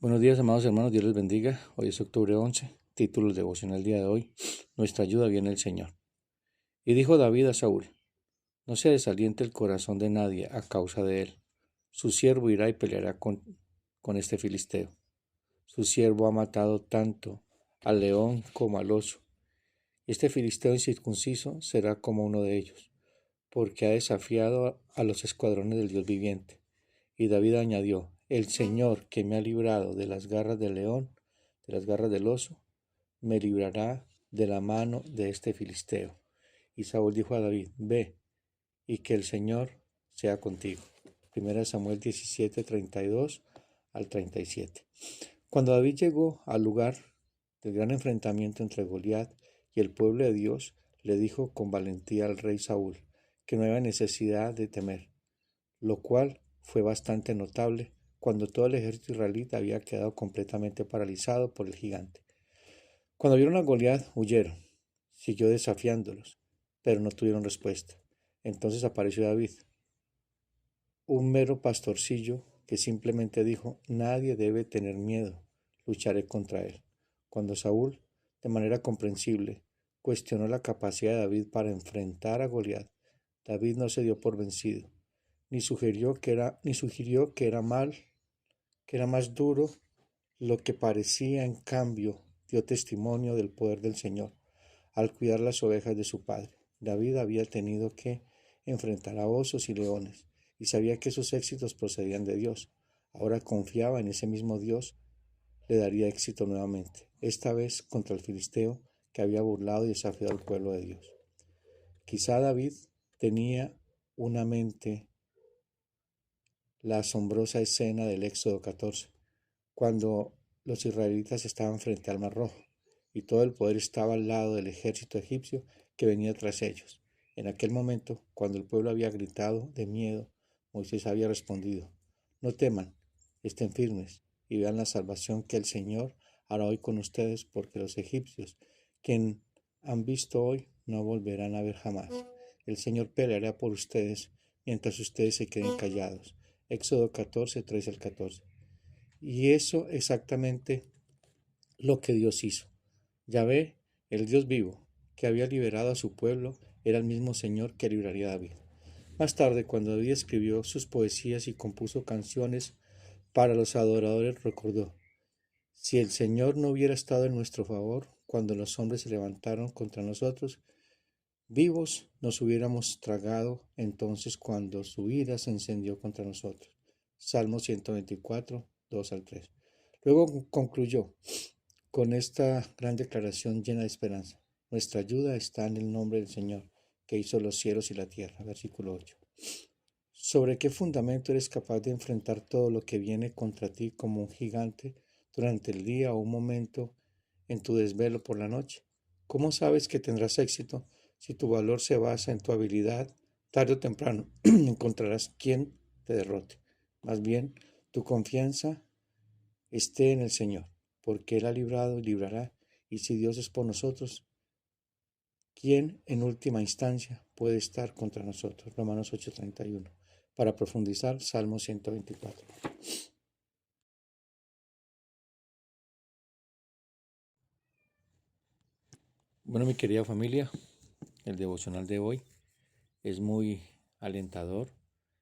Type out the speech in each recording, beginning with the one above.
Buenos días, amados hermanos, Dios les bendiga. Hoy es octubre 11, título del devocional día de hoy. Nuestra ayuda viene del Señor. Y dijo David a Saúl: No se desaliente el corazón de nadie a causa de él. Su siervo irá y peleará con este filisteo. Su siervo ha matado tanto al león como al oso. Este filisteo incircunciso será como uno de ellos, porque ha desafiado a los escuadrones del Dios viviente. Y David añadió: El Señor que me ha librado de las garras del león, de las garras del oso, me librará de la mano de este filisteo. Y Saúl dijo a David: Ve, y que el Señor sea contigo. 1 Samuel 17, 32 al 37. Cuando David llegó al lugar del gran enfrentamiento entre Goliat y el pueblo de Dios, le dijo con valentía al rey Saúl que no había necesidad de temer, lo cual fue bastante notable cuando todo el ejército israelita había quedado completamente paralizado por el gigante. Cuando vieron a Goliat, huyeron. Siguió desafiándolos, pero no tuvieron respuesta. Entonces apareció David, un mero pastorcillo que simplemente dijo: Nadie debe tener miedo, lucharé contra él. Cuando Saúl, de manera comprensible, cuestionó la capacidad de David para enfrentar a Goliat, David no se dio por vencido, ni sugirió que era más duro lo que parecía. En cambio, dio testimonio del poder del Señor al cuidar las ovejas de su padre. David había tenido que enfrentar a osos y leones y sabía que sus éxitos procedían de Dios. Ahora confiaba en ese mismo Dios, le daría éxito nuevamente, esta vez contra el filisteo que había burlado y desafiado al pueblo de Dios. Quizá David tenía una mente la asombrosa escena del Éxodo 14, cuando los israelitas estaban frente al Mar Rojo y todo el poder estaba al lado del ejército egipcio que venía tras ellos. En aquel momento, cuando el pueblo había gritado de miedo, Moisés había respondido: No teman, estén firmes y vean la salvación que el Señor hará hoy con ustedes, porque los egipcios, quien han visto hoy, no volverán a ver jamás. El Señor peleará por ustedes mientras ustedes se queden callados. Éxodo 14, 13 al 14. Y eso exactamente lo que Dios hizo. Yahvé, el Dios vivo, que había liberado a su pueblo, era el mismo Señor que libraría a David. Más tarde, cuando David escribió sus poesías y compuso canciones para los adoradores, recordó: Si el Señor no hubiera estado en nuestro favor cuando los hombres se levantaron contra nosotros, vivos nos hubiéramos tragado entonces cuando su ira se encendió contra nosotros. Salmo 124, 2 al 3. Luego concluyó con esta gran declaración llena de esperanza: Nuestra ayuda está en el nombre del Señor, que hizo los cielos y la tierra. Versículo 8. ¿Sobre qué fundamento eres capaz de enfrentar todo lo que viene contra ti como un gigante durante el día o un momento en tu desvelo por la noche? ¿Cómo sabes que tendrás éxito si tu valor se basa en tu habilidad? Tarde o temprano encontrarás quien te derrote. Más bien, tu confianza esté en el Señor, porque Él ha librado y librará. Y si Dios es por nosotros, ¿quién en última instancia puede estar contra nosotros? Romanos 8:31. Para profundizar, Salmo 124. Bueno, mi querida familia, el devocional de hoy es muy alentador,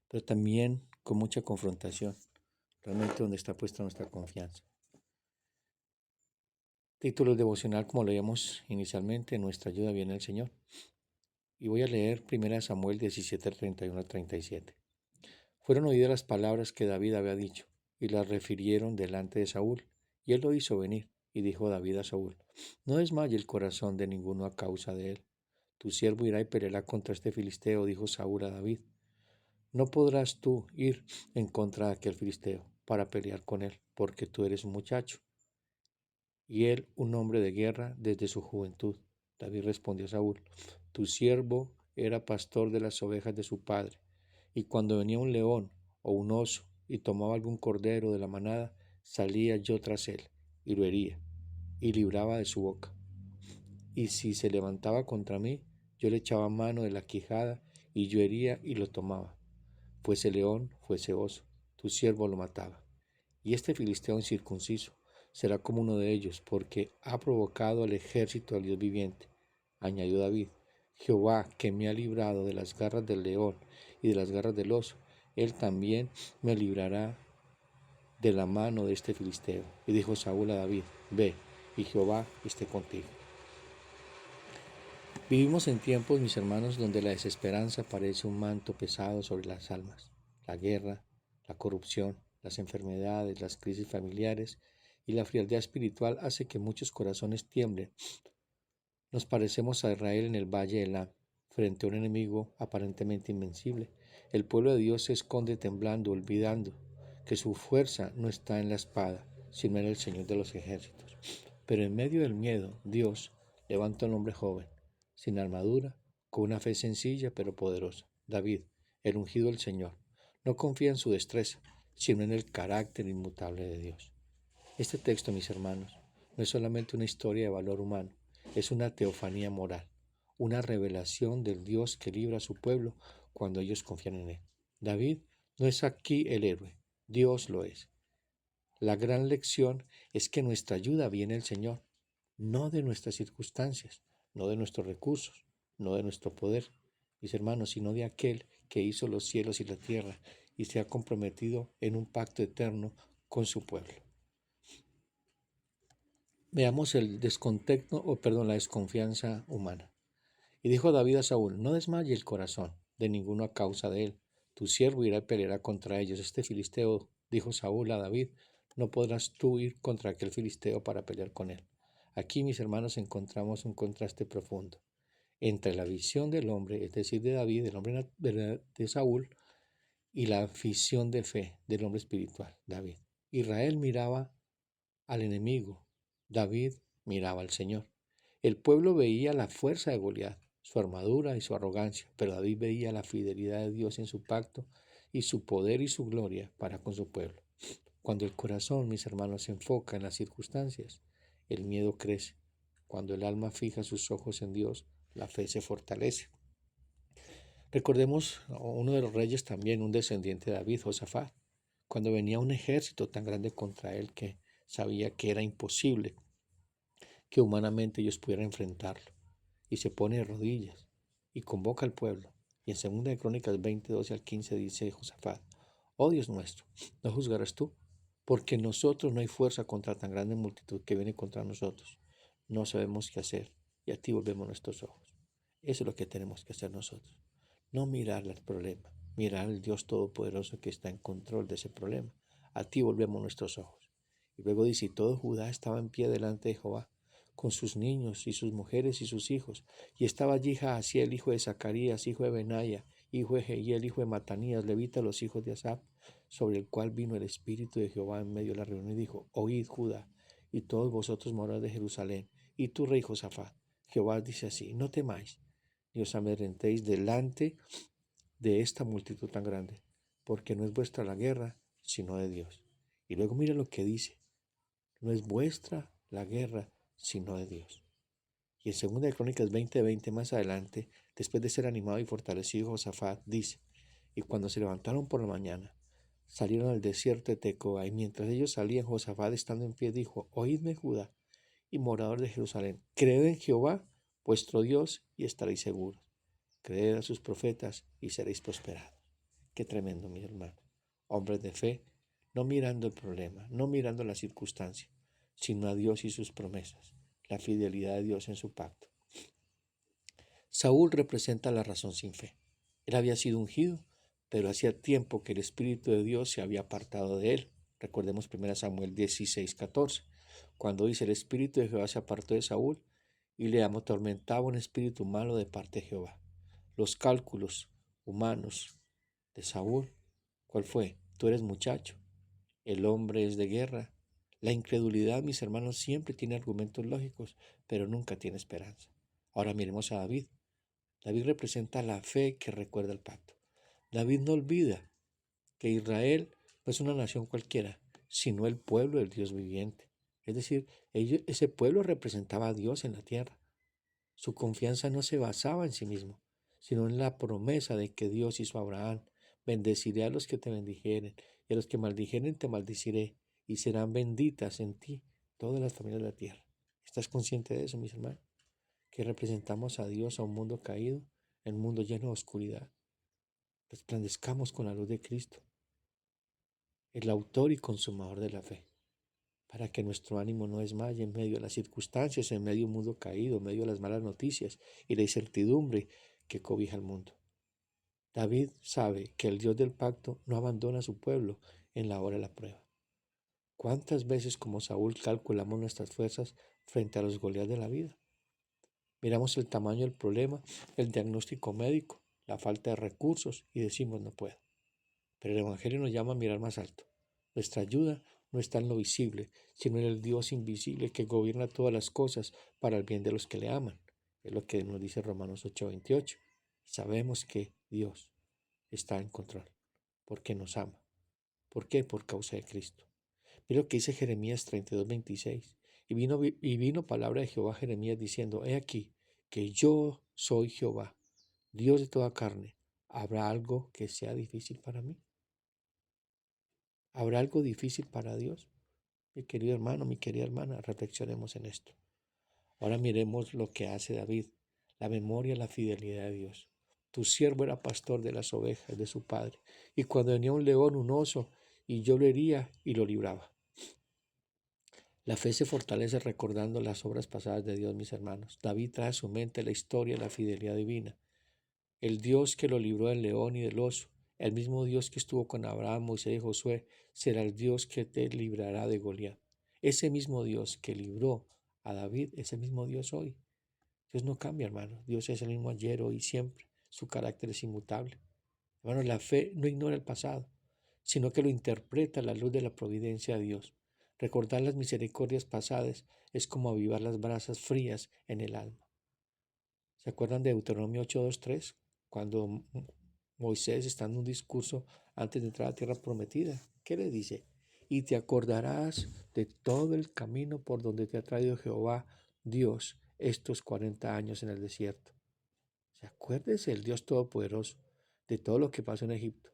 pero también con mucha confrontación, realmente donde está puesta nuestra confianza. Título devocional, como leíamos inicialmente: Nuestra ayuda viene del Señor. Y voy a leer 1 Samuel 17, 31 al 37. Fueron oídas las palabras que David había dicho, y las refirieron delante de Saúl, y él lo hizo venir. Y dijo David a Saúl: No desmaye el corazón de ninguno a causa de él. Tu siervo irá y peleará contra este filisteo. Dijo Saúl a David: No podrás tú ir en contra de aquel filisteo para pelear con él, porque tú eres un muchacho, y él un hombre de guerra desde su juventud. David respondió a Saúl: Tu siervo era pastor de las ovejas de su padre, y cuando venía un león o un oso y tomaba algún cordero de la manada, salía yo tras él, y lo hería, y libraba de su boca. Y si se levantaba contra mí, yo le echaba mano de la quijada, y yo hería y lo tomaba. Fuese león, fuese oso, tu siervo lo mataba. y este filisteo incircunciso será como uno de ellos, porque ha provocado al ejército del Dios viviente. Añadió David: Jehová, que me ha librado de las garras del león y de las garras del oso, él también me librará de la mano de este filisteo. Y dijo Saúl a David: Ve, y Jehová esté contigo. Vivimos en tiempos, mis hermanos, donde la desesperanza parece un manto pesado sobre las almas. La guerra, la corrupción, las enfermedades, las crisis familiares y la frialdad espiritual hace que muchos corazones tiemblen. Nos parecemos a Israel en el valle de Elam, frente a un enemigo aparentemente invencible. El pueblo de Dios se esconde temblando, olvidando que su fuerza no está en la espada, sino en el Señor de los ejércitos. Pero en medio del miedo, Dios levanta a un hombre joven, sin armadura, con una fe sencilla pero poderosa. David, el ungido del Señor, no confía en su destreza, sino en el carácter inmutable de Dios. Este texto, mis hermanos, no es solamente una historia de valor humano, es una teofanía moral, una revelación del Dios que libra a su pueblo cuando ellos confían en él. David no es aquí el héroe, Dios lo es. La gran lección es que nuestra ayuda viene del Señor, no de nuestras circunstancias, no de nuestros recursos, no de nuestro poder, mis hermanos, sino de aquel que hizo los cielos y la tierra y se ha comprometido en un pacto eterno con su pueblo. Veamos la desconfianza humana. Y dijo David a Saúl: No desmaye el corazón de ninguno a causa de él. Tu siervo irá y peleará contra ellos. Este filisteo, dijo Saúl a David, no podrás tú ir contra aquel filisteo para pelear con él. Aquí, mis hermanos, encontramos un contraste profundo entre la visión del hombre, es decir, de David, el hombre de Saúl, y la visión de fe del hombre espiritual, David. Israel miraba al enemigo, David miraba al Señor. El pueblo veía la fuerza de Goliat, su armadura y su arrogancia, pero David veía la fidelidad de Dios en su pacto y su poder y su gloria para con su pueblo. Cuando el corazón, mis hermanos, se enfoca en las circunstancias, el miedo crece. Cuando el alma fija sus ojos en Dios, la fe se fortalece. Recordemos a uno de los reyes también, un descendiente de David, Josafat, cuando venía un ejército tan grande contra él que sabía que era imposible que humanamente ellos pudieran enfrentarlo. Y se pone de rodillas y convoca al pueblo. Y en 2 de Crónicas 20, 12 al 15 dice Josafat: Oh Dios nuestro, ¿no juzgarás tú? Porque en nosotros no hay fuerza contra tan grande multitud que viene contra nosotros. No sabemos qué hacer y a ti volvemos nuestros ojos. Eso es lo que tenemos que hacer nosotros. No mirar el problema, mirar al Dios Todopoderoso que está en control de ese problema. A ti volvemos nuestros ojos. Y luego dice: y todo Judá estaba en pie delante de Jehová, con sus niños y sus mujeres y sus hijos. Y estaba allí Jaasiel, hijo de Zacarías, hijo de Benaya, hijo de Jehiel, hijo de Matanías, levita, los hijos de Asaph, sobre el cual vino el Espíritu de Jehová en medio de la reunión y dijo: Oíd, Judá, y todos vosotros moradores de Jerusalén, y tú, rey Josafat, Jehová dice así: no temáis, ni os amedrentéis delante de esta multitud tan grande, porque no es vuestra la guerra, sino de Dios. Y luego mira lo que dice: no es vuestra la guerra, sino de Dios. Y en 2 de Crónicas 20:20 más adelante, después de ser animado y fortalecido, Josafat dice: y cuando se levantaron por la mañana, salieron al desierto de Tecoa, y mientras ellos salían, Josafat, estando en pie, dijo: Oídme, Judá y morador de Jerusalén, creed en Jehová, vuestro Dios, y estaréis seguros. Creed a sus profetas y seréis prosperados. Qué tremendo, mi hermano. Hombres de fe, no mirando el problema, no mirando la circunstancia, sino a Dios y sus promesas, la fidelidad de Dios en su pacto. Saúl representa la razón sin fe. Él había sido ungido, pero hacía tiempo que el Espíritu de Dios se había apartado de él. Recordemos 1 Samuel 16:14, cuando dice: el Espíritu de Jehová se apartó de Saúl y le atormentaba un espíritu malo de parte de Jehová. Los cálculos humanos de Saúl, ¿cuál fue? Tú eres muchacho, el hombre es de guerra. La incredulidad, mis hermanos, siempre tiene argumentos lógicos, pero nunca tiene esperanza. Ahora miremos a David. David representa la fe que recuerda el pacto. David no olvida que Israel no es una nación cualquiera, sino el pueblo del Dios viviente. Es decir, ese pueblo representaba a Dios en la tierra. Su confianza no se basaba en sí mismo, sino en la promesa de que Dios hizo a Abraham: bendeciré a los que te bendijeren, y a los que maldijeren te maldiciré, y serán benditas en ti todas las familias de la tierra. ¿Estás consciente de eso, mis hermanos? Que representamos a Dios a un mundo caído, en un mundo lleno de oscuridad. Resplandezcamos con la luz de Cristo, el autor y consumador de la fe, para que nuestro ánimo no desmaye en medio de las circunstancias, en medio de un mundo caído, en medio de las malas noticias y la incertidumbre que cobija el mundo. David sabe que el Dios del pacto no abandona a su pueblo en la hora de la prueba. ¿Cuántas veces como Saúl calculamos nuestras fuerzas frente a los Goliat de la vida? Miramos el tamaño del problema, el diagnóstico médico, la falta de recursos y decimos no puedo. Pero el Evangelio nos llama a mirar más alto. Nuestra ayuda no está en lo visible, sino en el Dios invisible que gobierna todas las cosas para el bien de los que le aman. Es lo que nos dice Romanos 8:28. Sabemos que Dios está en control, porque nos ama. ¿Por qué? Por causa de Cristo. Mira lo que dice Jeremías 32:26. Y vino palabra de Jehová a Jeremías diciendo, he aquí que yo soy Jehová, Dios de toda carne. ¿Habrá algo que sea difícil para mí? ¿Habrá algo difícil para Dios? Mi querido hermano, mi querida hermana, reflexionemos en esto. Ahora miremos lo que hace David, la memoria y la fidelidad de Dios. Tu siervo era pastor de las ovejas de su padre, y cuando venía un león, un oso, y yo lo hería y lo libraba. La fe se fortalece recordando las obras pasadas de Dios, mis hermanos. David trae a su mente la historia y la fidelidad divina. El Dios que lo libró del león y del oso, el mismo Dios que estuvo con Abraham, Moisés y Josué, será el Dios que te librará de Goliat. Ese mismo Dios que libró a David, ese mismo Dios hoy. Dios no cambia, hermano. Dios es el mismo ayer, hoy y siempre. Su carácter es inmutable. Hermano, la fe no ignora el pasado, sino que lo interpreta a la luz de la providencia de Dios. Recordar las misericordias pasadas es como avivar las brasas frías en el alma. ¿Se acuerdan de Deuteronomio 8:2-3? Cuando Moisés está en un discurso antes de entrar a la tierra prometida. ¿Qué le dice? Y te acordarás de todo el camino por donde te ha traído Jehová, Dios, estos 40 años en el desierto. Acuérdese el Dios Todopoderoso de todo lo que pasó en Egipto,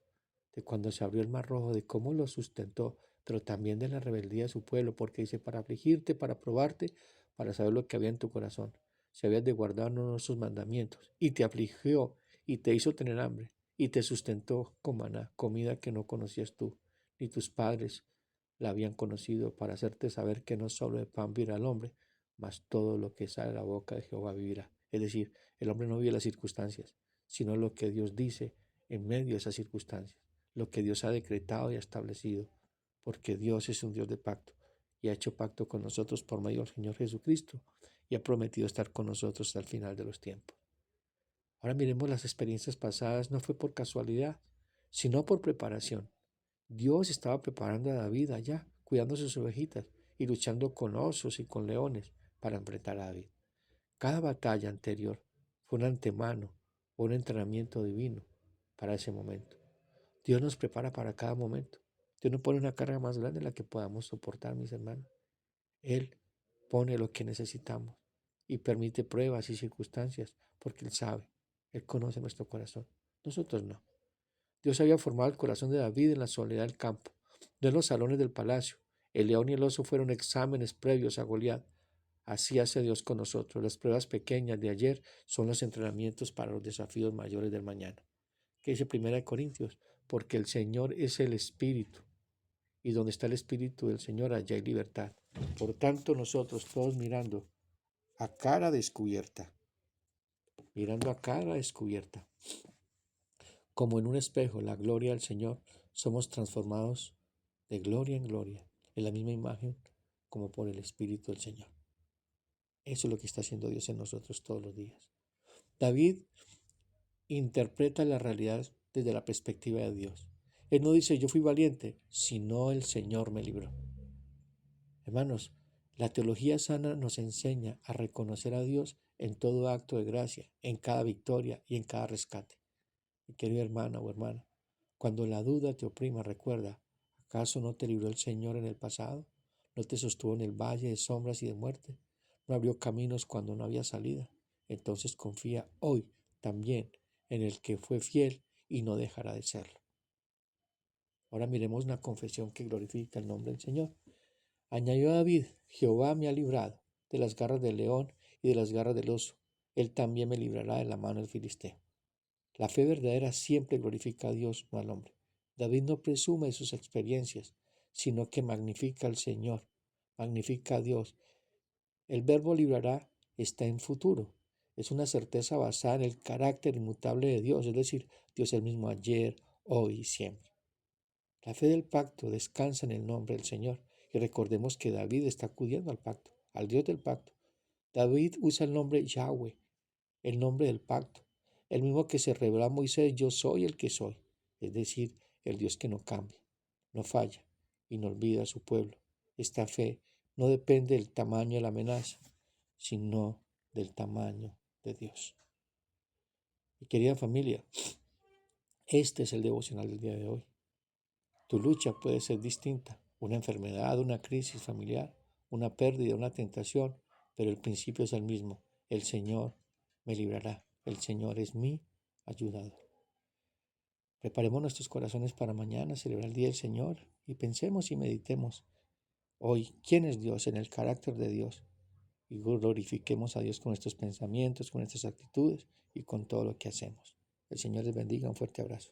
de cuando se abrió el Mar Rojo, de cómo lo sustentó, pero también de la rebeldía de su pueblo, porque dice, para afligirte, para probarte, para saber lo que había en tu corazón, si habías de guardar uno de sus mandamientos, y te afligió, y te hizo tener hambre, y te sustentó con maná, comida que no conocías tú, ni tus padres la habían conocido, para hacerte saber que no solo de pan vivirá el hombre, mas todo lo que sale de la boca de Jehová vivirá. Es decir, el hombre no vive las circunstancias, sino lo que Dios dice en medio de esas circunstancias, lo que Dios ha decretado y ha establecido, porque Dios es un Dios de pacto y ha hecho pacto con nosotros por medio del Señor Jesucristo y ha prometido estar con nosotros hasta el final de los tiempos. Ahora miremos las experiencias pasadas, no fue por casualidad, sino por preparación. Dios estaba preparando a David allá, cuidando sus ovejitas y luchando con osos y con leones para enfrentar a David. Cada batalla anterior fue un antemano o un entrenamiento divino para ese momento. Dios nos prepara para cada momento. Dios no pone una carga más grande de la que podamos soportar, mis hermanos. Él pone lo que necesitamos y permite pruebas y circunstancias porque Él sabe, Él conoce nuestro corazón. Nosotros no. Dios había formado el corazón de David en la soledad del campo, no en los salones del palacio. El león y el oso fueron exámenes previos a Goliat. Así hace Dios con nosotros. Las pruebas pequeñas de ayer son los entrenamientos para los desafíos mayores del mañana. ¿Qué dice 1 Corintios? Porque el Señor es el Espíritu, y donde está el Espíritu del Señor, allá hay libertad. Por tanto, nosotros todos a cara descubierta, mirando a cara descubierta, como en un espejo, la gloria del Señor, somos transformados de gloria en gloria, en la misma imagen como por el Espíritu del Señor. Eso es lo que está haciendo Dios en nosotros todos los días. David interpreta la realidad desde la perspectiva de Dios. Él no dice yo fui valiente, sino el Señor me libró. Hermanos, la teología sana nos enseña a reconocer a Dios en todo acto de gracia, en cada victoria y en cada rescate. Mi querido hermano o hermana, cuando la duda te oprima, recuerda, ¿acaso no te libró el Señor en el pasado? ¿No te sostuvo en el valle de sombras y de muerte? ¿No abrió caminos cuando no había salida? Entonces confía hoy también en el que fue fiel y no dejará de serlo. Ahora miremos una confesión que glorifica el nombre del Señor. Añadió David: Jehová me ha librado de las garras del león y de las garras del oso. Él también me librará de la mano del filisteo. La fe verdadera siempre glorifica a Dios, no al hombre. David no presume de sus experiencias, sino que magnifica al Señor, magnifica a Dios. El verbo librará está en futuro. Es una certeza basada en el carácter inmutable de Dios, es decir, Dios es el mismo ayer, hoy y siempre. La fe del pacto descansa en el nombre del Señor. Y recordemos que David está acudiendo al pacto, al Dios del pacto. David usa el nombre Yahweh, el nombre del pacto, el mismo que se reveló a Moisés: yo soy el que soy, es decir, el Dios que no cambia, no falla y no olvida a su pueblo. Esta fe no depende del tamaño de la amenaza, sino del tamaño de Dios. Mi querida familia, este es el devocional del día de hoy. Tu lucha puede ser distinta: una enfermedad, una crisis familiar, una pérdida, una tentación, pero el principio es el mismo: el Señor me librará, el Señor es mi ayudador. Preparemos nuestros corazones para mañana, celebrar el Día del Señor, y pensemos y meditemos hoy quién es Dios en el carácter de Dios, y glorifiquemos a Dios con nuestros pensamientos, con nuestras actitudes y con todo lo que hacemos. El Señor les bendiga. Un fuerte abrazo.